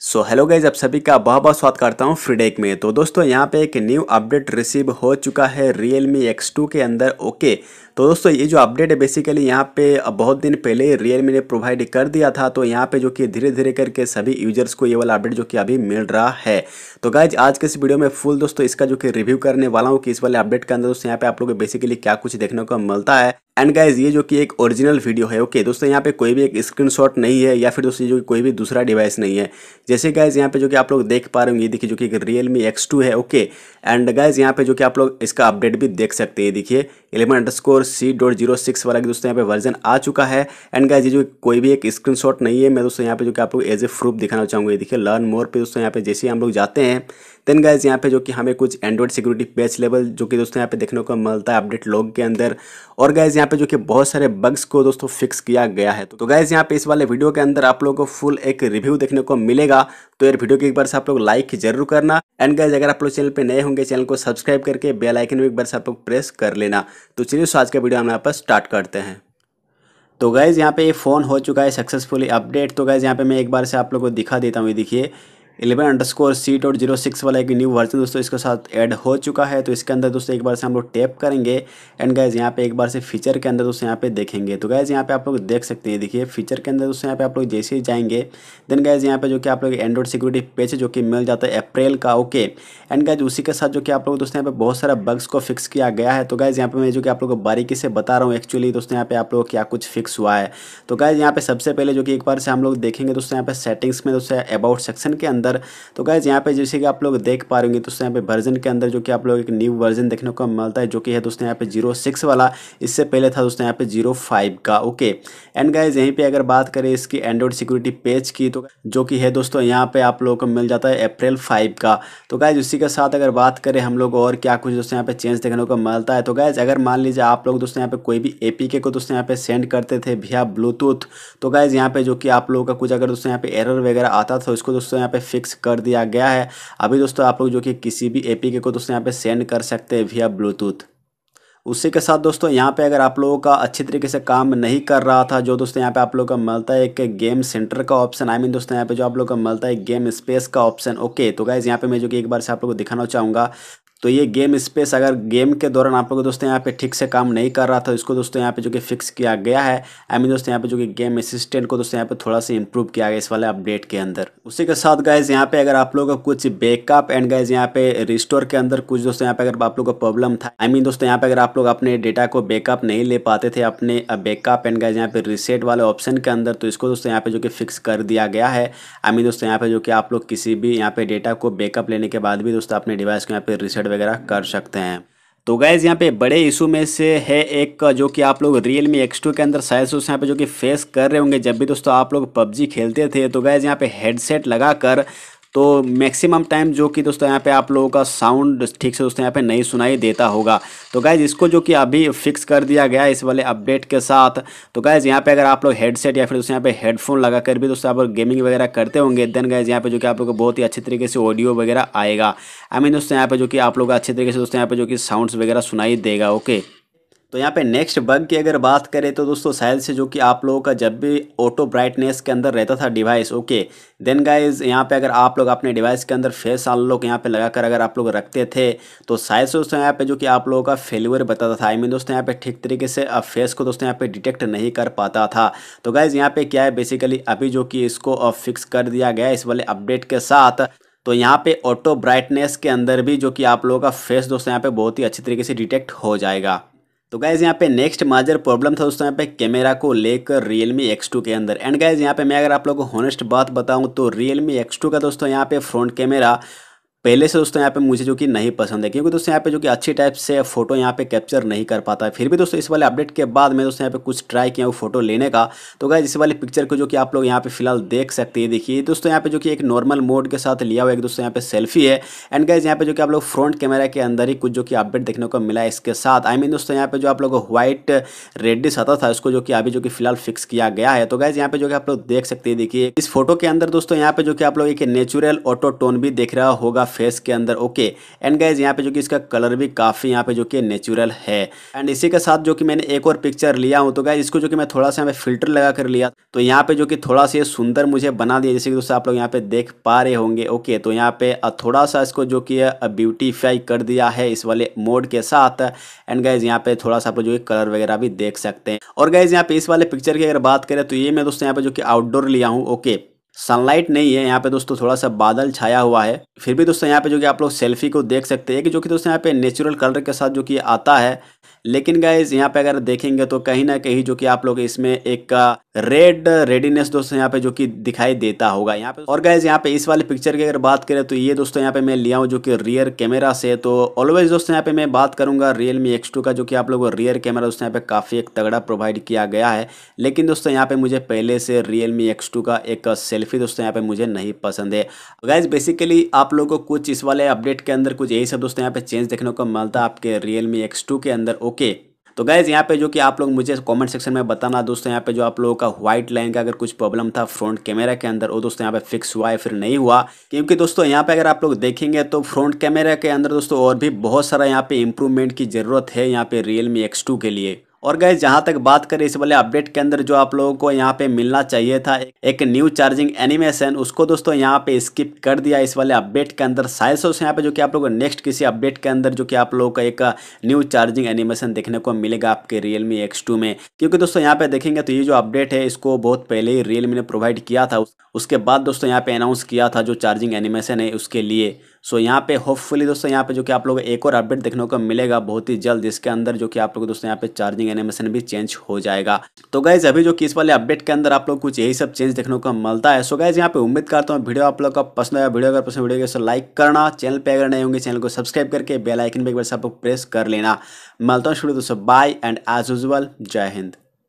Hello guys, आप सभी का बहुत बहुत स्वागत करता हूँ फ्रीडेक में। तो दोस्तों यहाँ पे एक न्यू अपडेट रिसीव हो चुका है Realme X2 के अंदर। ओके, तो दोस्तों ये जो अपडेट है बेसिकली यहाँ पे बहुत दिन पहले Realme ने प्रोवाइड कर दिया था। तो यहाँ पे जो कि धीरे धीरे करके सभी यूजर्स को ये वाला अपडेट जो कि अभी मिल रहा है। तो गाइज आज के इस वीडियो में फुल दोस्तों इसका जो कि रिव्यू करने वाला हूँ कि इस वाले अपडेट के अंदर दोस्तों यहाँ पे आप लोगों को बेसिकली क्या कुछ देखने को मिलता है। एंड गाइज ये जो कि एक ओरिजिनल वीडियो है। ओके दोस्तों, यहाँ पे कोई भी एक स्क्रीनशॉट नहीं है या फिर दोस्तों जो कि कोई भी दूसरा डिवाइस नहीं है। जैसे गाइज यहाँ पे जो कि आप लोग देख पा रहे होंगे, ये देखिए जो कि Realme X2 है। ओके, एंड गाइज यहाँ पे जो कि आप लोग इसका अपडेट भी देख सकते हैं। देखिए 11_C.06 वाला दोस्तों यहाँ पे वर्जन आ चुका है। एंड गाइज ये जो कोई भी एक स्क्रीनशॉट नहीं है, मैं दोस्तों यहाँ पे जो कि आप लोग एज ए प्रूफ दिखाना चाहूँगा। ये देखिए लर्न मोर पे दोस्तों यहाँ पे जैसे ही हम लोग जाते हैं देन गाइज यहाँ पे जो कि हमें कुछ एंड्रॉइड सिक्योरिटी पैच लेवल जो कि दोस्तों यहाँ पे देखने को मिलता है अपडेट लॉग के अंदर। और गाइज यहाँ पे जो कि बहुत सारे बग्स को दोस्तों फिक्स किया गया है। तो गाइज यहाँ पे इस वाले वीडियो के अंदर आप लोगों को फुल एक रिव्यू देखने को मिलेगा। तो यार वीडियो की एक बार से आप लोग लाइक जरूर करना। एंड गाइज अगर आप लोग चैनल पे नए होंगे चैनल को सब्सक्राइब करके बेल आइकन भी एक बार से आप लोग प्रेस कर लेना। तो चलिए आज का वीडियो हम यहाँ पर स्टार्ट करते हैं। तो गाइज यहाँ पे ये फ़ोन हो चुका है सक्सेसफुली अपडेट। तो गाइज यहाँ पे मैं एक बार से आप लोगों को दिखा देता हूँ। ये देखिए 11_C.06 वाला एक न्यू वर्जन दोस्तों इसके साथ ऐड हो चुका है। तो इसके अंदर दोस्तों एक बार से हम लोग टैप करेंगे एंड गाइज यहाँ पे एक बार से फीचर के अंदर दोस्तों यहाँ पे देखेंगे। तो गाइज यहाँ पे आप लोग देख सकते हैं। देखिए फीचर के अंदर दोस्तों यहाँ पे आप लोग जैसे ही जाएंगे देन गाइज यहाँ पे जो कि आप लोग एंड्रॉइड सिक्योरिटी पैच जो कि मिल जाता है अप्रैल का। ओके, एंड गाइज उसी के साथ जो कि आप लोग दोस्तों यहाँ पे बहुत सारा बग्स को फिक्स किया गया है। तो गाइज यहाँ पे मैं जो कि आप लोग को बारीकी से बता रहा हूँ एक्चुअली दोस्तों यहाँ पे आप लोग क्या कुछ फिक्स हुआ है। तो गाइज यहाँ पे सबसे पहले जो कि एक बार से हम लोग देखेंगे दोस्तों यहाँ पे सेटिंग्स में दोस्तों अबाउट सेक्शन के अंदर। तो गाइज यहाँ पे जैसे कि आप लोग देख पा रहे होंगे दोस्तों यहाँ पे वर्जन के अंदर जो कि आप लोग एक न्यू वर्जन देखने को मिलता है जो कि है दोस्तों यहाँ पे 06 वाला। इससे पहले था दोस्तों यहाँ पे 05 का। ओके, एंड गाइज यहीं पे अगर बात करें इसकी एंड्रॉइड सिक्योरिटी पेज की तो जो कि है दोस्तों यहाँ पे आप लोगों को मिल जाता है अप्रैल 5 का। तो गाइज उसी के साथ अगर बात करें हम लोग और क्या कुछ दोस्तों यहाँ पे चेंज देखने को मिलता है। तो गाइज अगर मान लीजिए आप लोग दोस्तों यहाँ पे कोई भी APK को दोस्तों यहाँ पे सेंड करते थे via ब्लूटूथ, तो गाइज यहाँ पे जो कि आप लोगों का कुछ अगर दोस्तों यहाँ पे एरर वगैरह आता था इसको दोस्तों यहाँ पे फिक्स कर दिया गया है। अभी दोस्तों आप लोग जो कि किसी भी APK को दोस्तों यहाँ पे सेंड कर सकते हैं via ब्लूटूथ। उसी के साथ दोस्तों यहाँ पे अगर आप लोगों का अच्छी तरीके से काम नहीं कर रहा था जो दोस्तों यहाँ पे आप लोगों का मिलता है एक गेम सेंटर का ऑप्शन, आई मीन दोस्तों यहाँ पे जो आप लोगों का मिलता है गेम स्पेस का ऑप्शन। ओके, तो गाइज यहाँ पे मैं जो कि एक बार से आप लोगों को दिखाना चाहूँगा। तो ये गेम स्पेस अगर गेम के दौरान आप लोग दोस्तों यहाँ पे ठीक से काम नहीं कर रहा था इसको दोस्तों यहाँ पे जो कि फिक्स किया गया है। आई मीन दोस्तों यहाँ पे जो कि गेम असिस्टेंट को दोस्तों यहाँ पे थोड़ा सा इंप्रूव किया गया इस वाले अपडेट के अंदर। उसी के साथ गाइज यहाँ पे अगर आप लोगों का कुछ बैकअप एंड गाइज यहाँ पे रिस्टोर के अंदर कुछ दोस्तों यहाँ पे अगर आप लोग को प्रॉब्लम था, आई मीन दोस्तों यहाँ पे अगर आप लोग अपने डेटा को बैकअप नहीं ले पाते थे अपने बैकअप एंड गाइज यहाँ पे रिसेट वाले ऑप्शन के अंदर, तो इसको दोस्तों यहाँ पे जो कि फिक्स कर दिया गया है। आई मीन दोस्तों यहाँ पे जो कि आप लोग किसी भी यहाँ पे डेटा को बैकअप लेने के बाद भी दोस्तों अपने डिवाइस को यहाँ पे रिसेट वगैरह कर सकते हैं। तो गाइज यहाँ पे बड़े इशू में से है एक जो कि आप लोग Realme X2 के अंदर शायद से यहाँ पे जो कि फेस कर रहे होंगे जब भी दोस्तों आप लोग PUBG खेलते थे। तो गाइज यहाँ पे हेडसेट लगाकर तो मैक्सिमम टाइम जो कि दोस्तों यहाँ पे आप लोगों का साउंड ठीक से दोस्तों यहाँ पे नहीं सुनाई देता होगा। तो गाइज इसको जो कि अभी फिक्स कर दिया गया है इस वाले अपडेट के साथ। तो गाइज यहाँ पे अगर आप लोग हेडसेट या फिर दोस्तों यहाँ पे हेडफोन लगा कर भी दोस्तों आप लोग गेमिंग वगैरह करते होंगे देन गाइज यहाँ पे जो कि आप लोग को बहुत ही अच्छी तरीके से ऑडियो वगैरह आएगा। आई मीन दोस्तों यहाँ पे जो कि आप लोग अच्छे तरीके से दोस्तों यहाँ पे जो कि साउंड्स वगैरह सुनाई देगा। ओके, तो यहाँ पे नेक्स्ट बग की अगर बात करें तो दोस्तों शायद से जो कि आप लोगों का जब भी ऑटो ब्राइटनेस के अंदर रहता था डिवाइस। ओके, देन गाइज यहाँ पे अगर आप लोग अपने डिवाइस के अंदर फेस अनलॉक यहाँ पे लगाकर अगर आप लोग रखते थे तो शायद से दोस्तों यहाँ पे जो कि आप लोगों का फेलियर बताता था। आई मीन दोस्तों यहाँ पे ठीक तरीके से फेस को दोस्तों यहाँ पे डिटेक्ट नहीं कर पाता था। तो गाइज यहाँ पे क्या है बेसिकली अभी जो कि इसको फिक्स कर दिया गया है इस वाले अपडेट के साथ। तो यहाँ पे ऑटो ब्राइटनेस के अंदर भी जो कि आप लोगों का फेस दोस्तों यहाँ पे बहुत ही अच्छी तरीके से डिटेक्ट हो जाएगा। तो गाइज यहाँ पे नेक्स्ट मेजर प्रॉब्लम था दोस्तों यहाँ पे कैमरा को लेकर Realme X2 के अंदर। एंड गाइज यहाँ पे मैं अगर आप लोगों को हॉनेस्ट बात बताऊँ तो Realme X2 का दोस्तों यहाँ पे फ्रंट कैमरा पहले से दोस्तों यहाँ पे मुझे जो कि नहीं पसंद है क्योंकि दोस्तों यहाँ पे जो कि अच्छी टाइप से फोटो यहाँ पे कैप्चर नहीं कर पाता है। फिर भी दोस्तों इस वाले अपडेट के बाद मैं दोस्तों यहाँ पे कुछ ट्राई किया वो फोटो लेने का। तो गाइस इस वाली पिक्चर को जो कि आप लोग यहाँ पे फिलहाल देख सकते हैं। देखिए दोस्तों यहाँ पे जो कि एक नॉर्मल मोड के साथ लिया हुआ एक दोस्तों यहाँ पे सेल्फी है। एंड गाइस यहाँ पे जो कि आप लोग फ्रंट कैमरा के अंदर ही कुछ जो कि अपडेट देखने को मिला है इसके साथ। आई मीन दोस्तों यहाँ पे जो आप लोग व्हाइट रेडिश आता था उसको जो कि अभी जो कि फिलहाल फिक्स किया गया है। तो गाइस यहाँ पे जो कि आप लोग देख सकते हैं। देखिए इस फोटो के अंदर दोस्तों यहाँ पे जो कि आप लोग एक नेचुरल ऑटो टोन भी देख रहा होगा फेस के अंदर। ओके एंड गाइज यहाँ पे जो कि इसका कलर भी काफ़ी यहाँ पे जो कि नेचुरल है। एंड इसी के साथ जो कि मैंने एक और पिक्चर लिया हूँ, तो गाइज इसको जो कि मैं थोड़ा सा यहाँ पे फिल्टर लगा कर लिया, तो यहाँ पे जो कि थोड़ा सा ये सुंदर मुझे बना दिया, जैसे कि दोस्तों आप लोग यहाँ पे देख पा रहे होंगे। ओके तो यहाँ पे थोड़ा सा इसको जो कि ब्यूटीफाई कर दिया है इस वाले मोड के साथ। एंड गाइज यहाँ पे थोड़ा सा आप लोग जो कलर वगैरह भी देख सकते हैं। और गाइज यहाँ पे इस वाले पिक्चर की अगर बात करें तो ये मैं दोस्तों यहाँ पे जो कि आउटडोर लिया हूँ। ओके सनलाइट नहीं है यहाँ पे दोस्तों, थोड़ा सा बादल छाया हुआ है, फिर भी दोस्तों यहाँ पे जो कि आप लोग सेल्फी को देख सकते हैं कि जो कि दोस्तों यहाँ पे नेचुरल कलर के साथ जो कि आता है। लेकिन गाइज यहाँ पे अगर देखेंगे तो कहीं ना कहीं जो कि आप लोग इसमें एक रेड रेडीनेस दोस्तों यहाँ पे जो कि दिखाई देता होगा यहाँ पे। और गाइज यहाँ पे इस वाले पिक्चर की अगर बात करें तो ये दोस्तों यहाँ पे मैं लिया हूँ जो कि रियर कैमरा से। तो ऑलवेज दोस्तों यहाँ पे मैं बात करूंगा Realme X2 का, जो कि आप लोग को रियर कैमरा दोस्तों यहाँ पे काफ़ी एक तगड़ा प्रोवाइड किया गया है। लेकिन दोस्तों यहाँ पे मुझे पहले से Realme X2 का एक सेल्फी दोस्तों यहाँ पे मुझे नहीं पसंद है। गाइज बेसिकली आप लोगों को कुछ इस वाले अपडेट के अंदर कुछ यही सब दोस्तों यहाँ पे चेंज देखने को मिलता है आपके Realme X2 के अंदर। ओके तो गाइज यहाँ पे जो कि आप लोग मुझे कमेंट सेक्शन में बताना दोस्तों यहाँ पे जो आप लोगों का व्हाइट लाइन का अगर कुछ प्रॉब्लम था फ्रंट कैमरा के अंदर, वो दोस्तों यहाँ पे फिक्स हुआ है फिर नहीं हुआ। क्योंकि दोस्तों यहाँ पे अगर आप लोग देखेंगे तो फ्रंट कैमरा के अंदर दोस्तों और भी बहुत सारा यहाँ पे इंप्रूवमेंट की जरूरत है यहाँ पे Realme X2 के लिए। और गाइज जहाँ तक बात करें इस वाले अपडेट के अंदर जो आप लोगों को यहाँ पे मिलना चाहिए था एक न्यू चार्जिंग एनिमेशन, उसको दोस्तों यहाँ पे स्किप कर दिया इस वाले अपडेट के अंदर। शायद से यहाँ पे जो कि आप लोगों को नेक्स्ट किसी अपडेट के अंदर जो कि आप लोगों का एक न्यू चार्जिंग एनिमेशन देखने को मिलेगा आपके Realme X2 में। क्योंकि दोस्तों यहाँ पे देखेंगे तो ये जो अपडेट है इसको बहुत पहले ही Realme ने प्रोवाइड किया था, उसके बाद दोस्तों यहाँ पे अनाउंस किया था जो चार्जिंग एनिमेशन है उसके लिए। सो यहाँ पे होपफुली दोस्तों यहाँ पे जो कि आप लोगों को एक और अपडेट देखने को मिलेगा बहुत ही जल्द, जिसके अंदर जो कि आप लोग दोस्तों यहाँ पे चार्जिंग एनिमेशन भी चेंज हो जाएगा। तो गाइज अभी जो कि इस वाले अपडेट के अंदर आप लोग कुछ यही सब चेंज देखने को मिलता है। सो गाइज यहाँ पे उम्मीद करता हूँ वीडियो आप लोग का पसंद आया। वीडियो अगर पसंद वीडियो को लाइक करना, चैनल पे अगर नए होंगे चैनल को सब्सक्राइब करके बेल आइकन पे एक बार आप लोग प्रेस कर लेना। मिलता हूँ शुरू दोस्तों, बाय एंड एज यूजुअल जय हिंद।